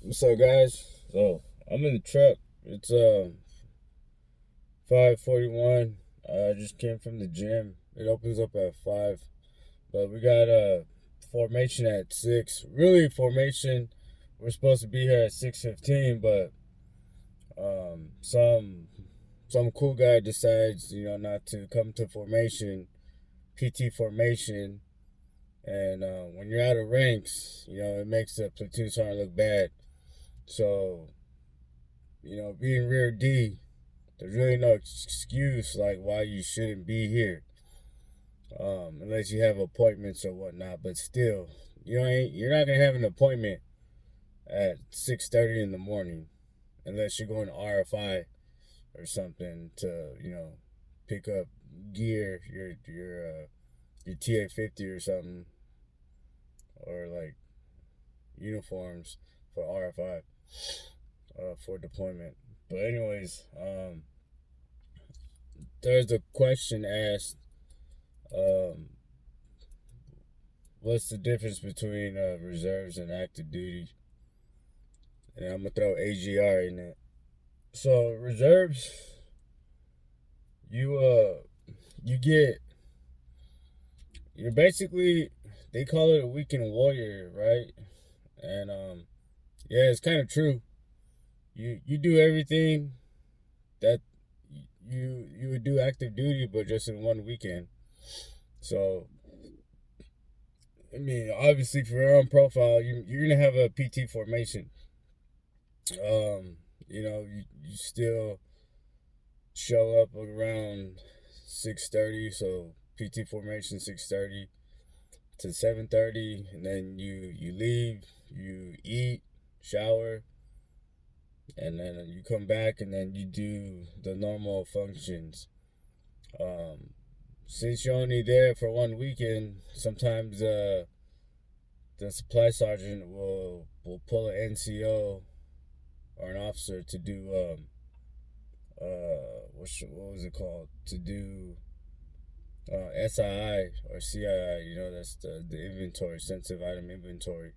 What's up, guys? So I'm in the truck. It's 5:41. I just came from the gym. It opens up at 5, but we got formation at 6. Really, formation. We're supposed to be here at 6:15, but some cool guy decides not to come to formation, PT formation, and when you're out of ranks, it makes the platoon sergeant look bad. So being rear D, there's really no excuse like why you shouldn't be here, unless you have appointments or whatnot. But still, you're not gonna have an appointment at 6:30 in the morning, unless you're going to RFI or something to pick up gear, your TA-50 or something, or like uniforms for RFI, for deployment. But anyways, there's a question asked, um, what's the difference between reserves and active duty? And I'm gonna throw AGR in it. So reserves, you you get you're basically, they call it a weekend warrior, right? And yeah, it's kind of true. You do everything that you would do active duty, but just in one weekend. So I mean, obviously for your own profile, you're gonna have a PT formation. You still show up around 6:30, so PT formation 6:30 to 7:30, and then you leave, you eat, shower, and then you come back, and then you do the normal functions. Um, since you're only there for one weekend, sometimes the supply sergeant will pull an NCO or an officer to do what was it called, to do SII or CII. That's the inventory, sensitive item inventory,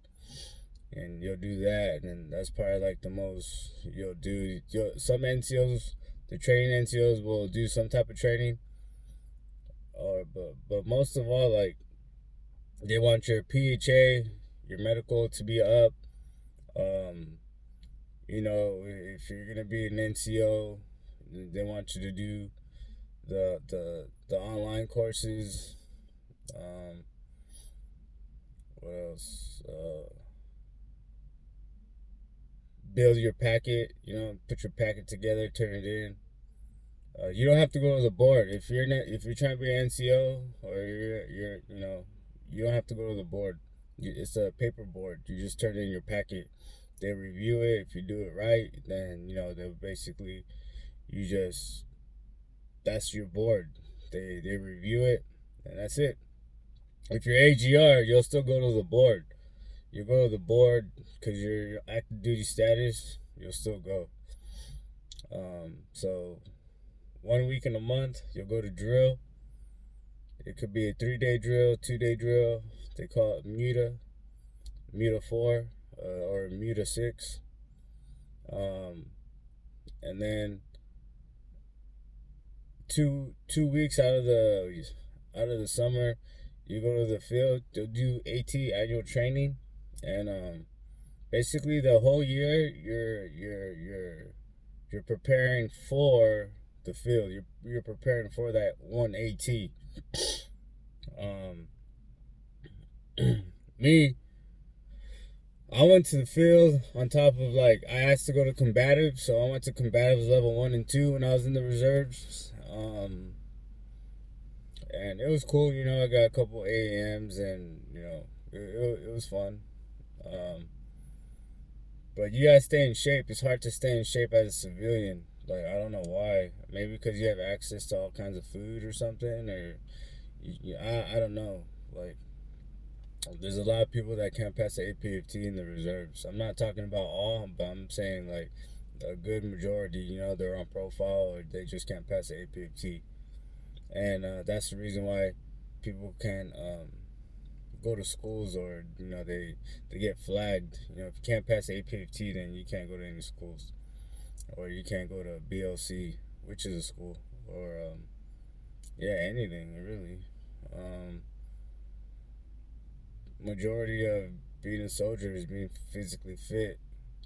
and you'll do that, and that's probably like the most you'll do. Some NCOs, the training NCOs, will do some type of training, or but most of all, like, they want your PHA, your medical to be up. Um, if you're gonna be an NCO, they want you to do the online courses. Um, what else? Build your packet. Put your packet together, turn it in. You don't have to go to the board if you're trying to be an NCO, or you don't have to go to the board. It's a paper board. You just turn in your packet. They review it. If you do it right, then they'll basically, you just that's your board. They review it, and that's it. If you're AGR, you'll still go to the board. You go to the board because your active duty status. You'll still go. So 1 week in a month, you'll go to drill. It could be a 3-day drill, 2-day drill. They call it Muta 4, or Muta 6. And then two weeks out of the summer, you go to the field. They'll do AT, annual training, and basically the whole year you're preparing for the field. You're preparing for that one AT. Um, Me, I went to the field on top of, like, I asked to go to combative, so I went to combatives level 1 and 2 when I was in the reserves. And it was cool. I got a couple AMs, and it was fun. Um, but you gotta stay in shape. It's hard to stay in shape as a civilian. Like, I don't know why. Maybe because you have access to all kinds of food or something, or I don't know. Like, there's a lot of people that can't pass the APFT in the reserves. I'm not talking about all, but I'm saying, like, a good majority, they're on profile, or they just can't pass the APFT. And that's the reason why people can go to schools, or they get flagged. If you can't pass APFT, then you can't go to any schools, or you can't go to BLC, which is a school, or yeah, anything really. Majority of being a soldier is being physically fit,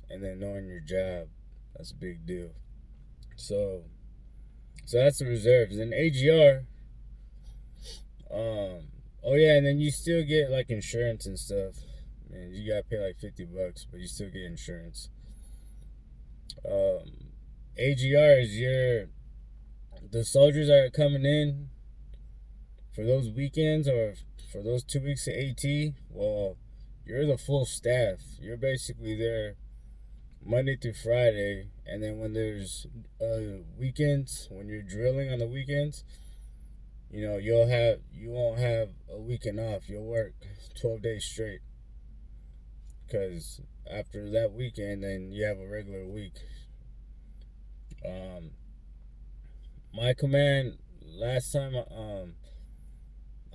and then knowing your job. That's a big deal. So that's the reserves. And AGR, oh yeah, and then you still get like insurance and stuff. And you gotta pay like $50, but you still get insurance. AGR is the soldiers that are coming in for those weekends, or for those 2 weeks of AT. Well, you're the full staff. You're basically there Monday through Friday, and then when there's weekends, when you're drilling on the weekends, you won't have a weekend off. You'll work 12 days straight, because after that weekend, then you have a regular week. My command last time,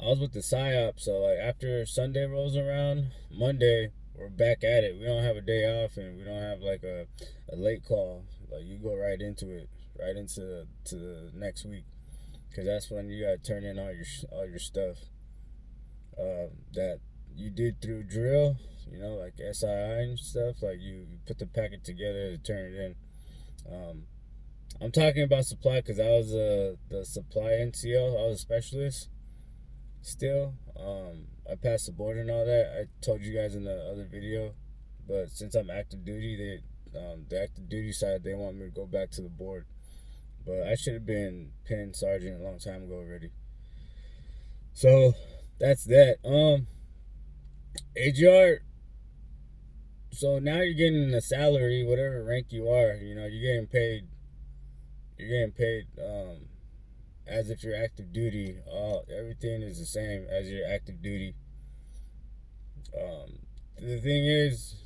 I was with the PSYOP, so like after Sunday rolls around, Monday we're back at it. We don't have a day off, and we don't have like a late call. Like, you go right into it, right into the next week, because that's when you gotta turn in all your stuff that you did through drill. Like SII and stuff. Like, you put the packet together to turn it in. I'm talking about supply, because I was the supply NCO. I was a specialist still. I passed the board and all that. I told you guys in the other video, but since I'm active duty, the active duty side, they want me to go back to the board. But I should have been pinned sergeant a long time ago already. So that's that. AGR. So now you're getting a salary, whatever rank you are. You're getting paid. As if you're active duty. Everything is the same as your active duty. The thing is,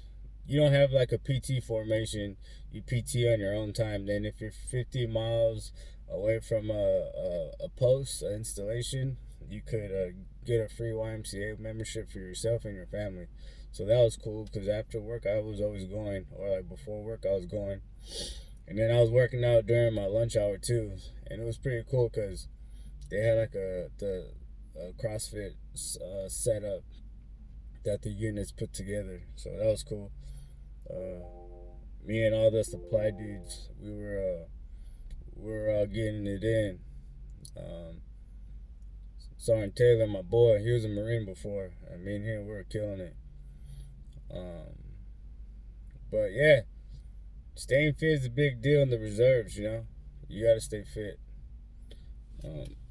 you don't have like a PT formation. You PT on your own time. Then if you're 50 miles away from a post, an installation, you could get a free YMCA membership for yourself and your family. So that was cool, because after work I was always going, or like before work I was going. And then I was working out during my lunch hour too, and it was pretty cool, because they had like a CrossFit setup that the units put together. So that was cool. Me and all the supply dudes, we were getting it in. Sergeant Taylor, my boy, he was a Marine before, and me and him, we were killing it. But yeah, staying fit is a big deal in the reserves. You gotta stay fit.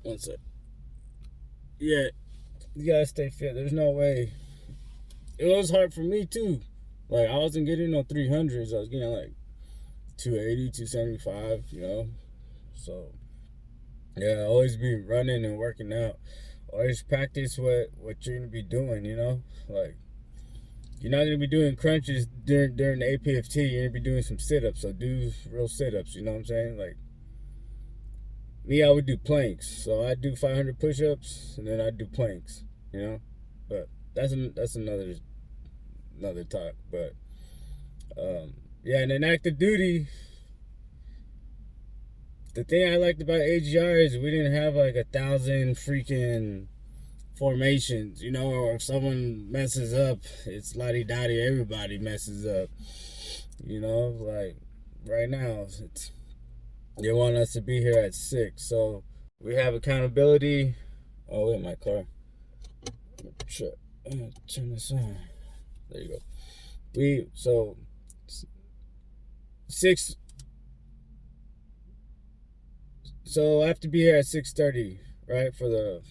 One sec. Yeah, you gotta stay fit. There's no way. It was hard for me too. Like, I wasn't getting no 300s. I was getting like 280, 275. So yeah, always be running and working out. Always practice what you're gonna be doing. Like, you're not gonna be doing crunches during the APFT. You're gonna be doing some sit-ups. So do real sit-ups. You know what I'm saying? Like, me, I would do planks. So I'd do 500 push-ups, and then I'd do planks. But that's another talk. But yeah, and then active duty. The thing I liked about AGR is we didn't have like 1,000 freaking formations, or if someone messes up, it's lottie-dottie, everybody messes up. Like right now, they want us to be here at 6, so we have accountability. Oh, wait, my car. Sure. Turn this on. There you go. So 6. So I have to be here at 6:30, right, for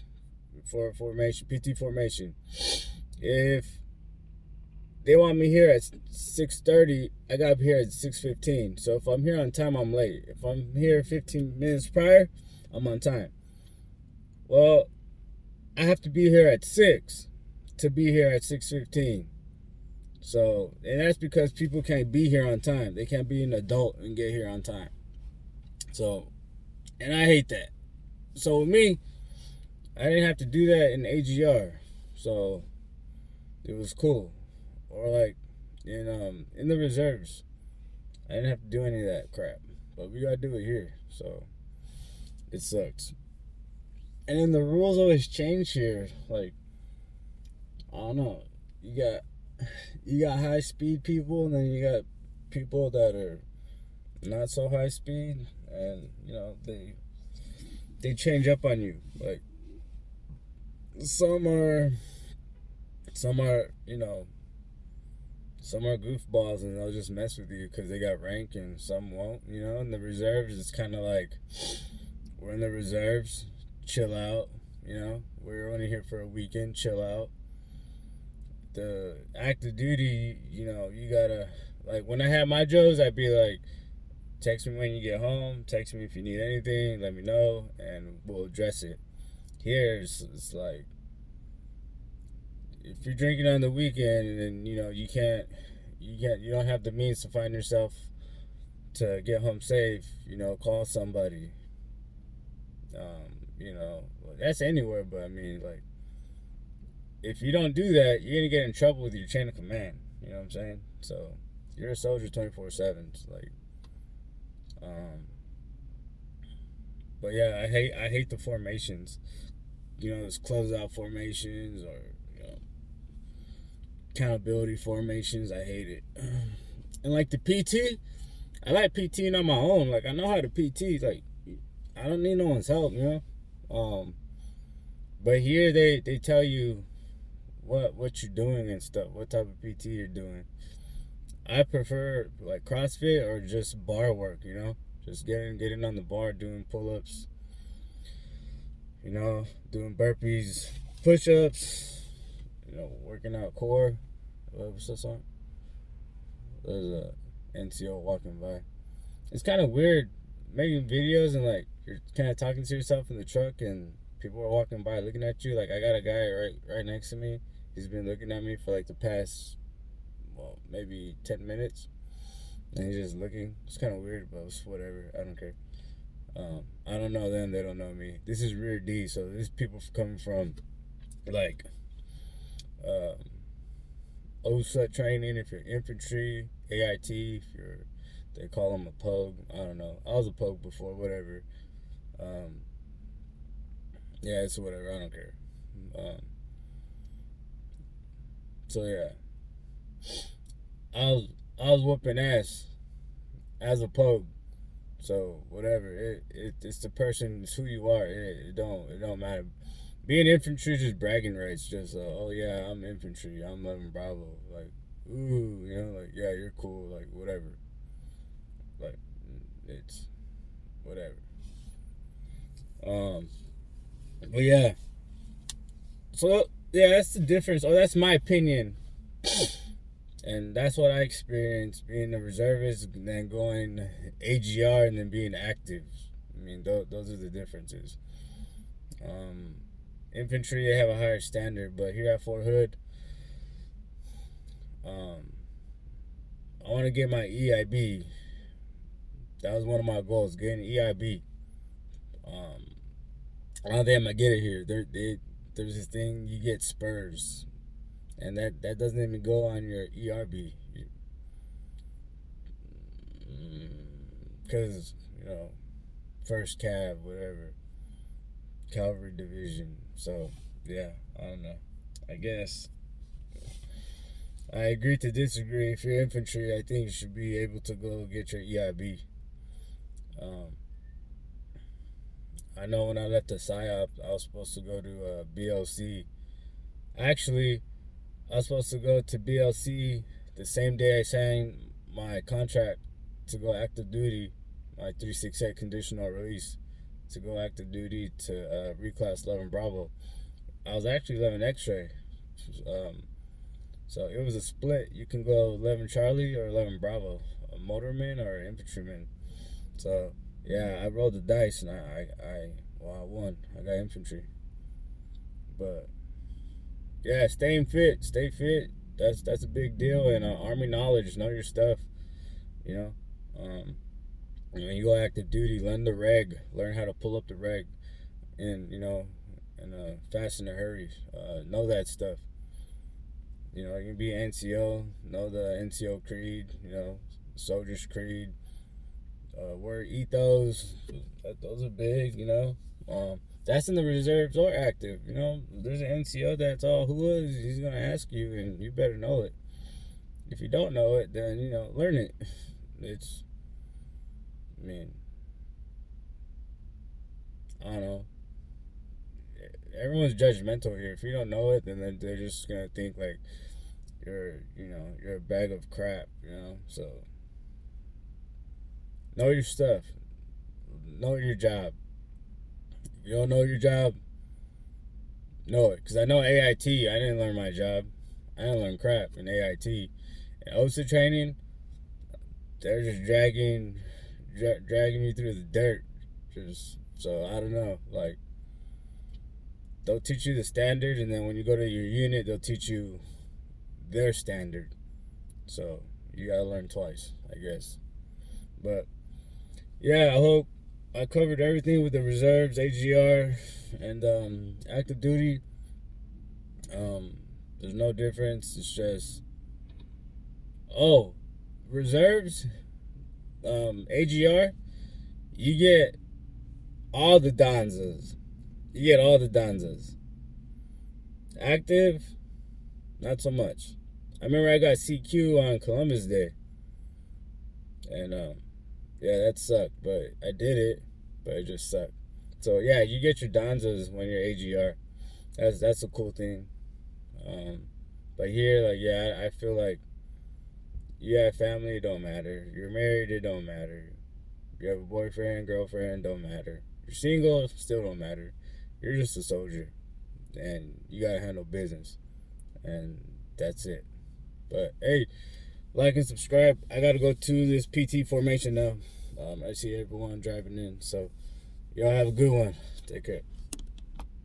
formation, PT formation. If they want me here at 6:30, I gotta be here at 6:15. So if I'm here on time, I'm late. If I'm here 15 minutes prior, I'm on time. Well, I have to be here at 6 to be here at 6:15. So, and that's because people can't be here on time. They can't be an adult and get here on time. So, and I hate that. So with me, I didn't have to do that in AGR. So it was cool. Or like in the reserves, I didn't have to do any of that crap, but we gotta do it here, so it sucks. And then the rules always change here. Like, I don't know, you got high speed people, and then you got people that are not so high speed, and they change up on you. Like, some are some are goofballs, and they'll just mess with you because they got rank, and some won't. In the reserves, it's kind of like, we're in the reserves, chill out. We're only here for a weekend, chill out. The active duty, you gotta, like, when I had my Joes, I'd be like, text me when you get home, text me if you need anything, let me know, and we'll address it. Here, it's like, if you're drinking on the weekend, and then you don't have the means to find yourself to get home safe, call somebody. That's anywhere, but I mean, like, if you don't do that, you're gonna get in trouble with your chain of command. You know what I'm saying? So you're a soldier 24/7. Like, but yeah, I hate the formations. Those closeout formations, or accountability formations. I hate it. And like the PT, I like PTing on my own. Like, I know how to PT. Like, I don't need no one's help. But here they tell you what you're doing and stuff, what type of PT you're doing. I prefer like CrossFit or just bar work. Just getting on the bar, doing pull-ups. Doing burpees, push-ups. Working out core. What's that song? There's a NCO walking by. It's kind of weird making videos, and like, you're kind of talking to yourself in the truck, and people are walking by looking at you. Like, I got a guy right next to me. He's been looking at me for like the past, maybe 10 minutes, and he's just looking. It's kind of weird, but it's whatever. I don't care. I don't know them. They don't know me. This is Rear D, so this is people coming from like OSUT training. If you're infantry, AIT, if you're, they call them a pogue. I don't know. I was a pogue before. Whatever. Yeah, it's whatever. I don't care. So yeah, I was whooping ass as a pogue. So whatever. It's the person. It's who you are. It don't matter. Being infantry is just bragging rights. Just oh yeah, I'm infantry. I'm 11 Bravo. Like, ooh, like, yeah, you're cool. Like, whatever. Like, it's whatever. But yeah. So yeah, that's the difference. Or that's my opinion. And that's what I experienced being a reservist, and then going AGR, and then being active. I mean, those are the differences. Infantry, they have a higher standard, but here at Fort Hood, I want to get my EIB. That was one of my goals, getting EIB. I don't think I'm gonna get it here. There's this thing, you get spurs, and that doesn't even go on your ERB, because first cav, whatever, cavalry division. So yeah, I don't know. I guess I agree to disagree. If you're infantry, I think you should be able to go get your EIB. I know when I left the PSYOP, I was supposed to go to BLC. Actually, I was supposed to go to BLC the same day I signed my contract to go active duty, my 368 conditional release, to go active duty to reclass 11 Bravo. I was actually 11 X-ray. So it was a split. You can go 11 Charlie or 11 Bravo, a motorman or an infantryman. So yeah, I rolled the dice, and I won. I got infantry. But yeah, stay fit. That's a big deal. And Army knowledge, know your stuff. When you go active duty, learn the reg, learn how to pull up the reg, and fast in a hurry. Know that stuff. You know, you can be NCO, know the NCO creed, you know, soldier's creed, word ethos. Those are big, you know. That's in the reserves or active. You know, there's an NCO that's all who is. He's gonna ask you, and you better know it. If you don't know it, then you know, learn it. It's, I mean, I don't know. Everyone's judgmental here. If you don't know it, then they're just gonna think like you're a bag of crap. You know, so know your stuff. Know your job. If you don't know your job, know it. Cause I know AIT. I didn't learn my job. I didn't learn crap in AIT. And OSA training, they're just dragging you through the dirt. Just so I don't know. Like they'll teach you the standard, and then when you go to your unit, they'll teach you their standard. So you gotta learn twice, I guess. But yeah, I hope I covered everything with the reserves, AGR, and active duty. There's no difference. It's just reserves, AGR. You get all the Donzas. You get all the Donzas. Active, not so much. I remember I got CQ on Columbus Day, and yeah, that sucked. But I did it, but it just sucked. So yeah, you get your Donzas when you're AGR. That's a cool thing. But here, like, yeah, I feel like you have family, it don't matter. You're married, it don't matter. You have a boyfriend, girlfriend, don't matter. You're single, still don't matter. You're just a soldier, and you gotta handle business, and that's it. But hey, like and subscribe. I gotta go to this PT formation now. I see everyone driving in, so y'all have a good one. Take care.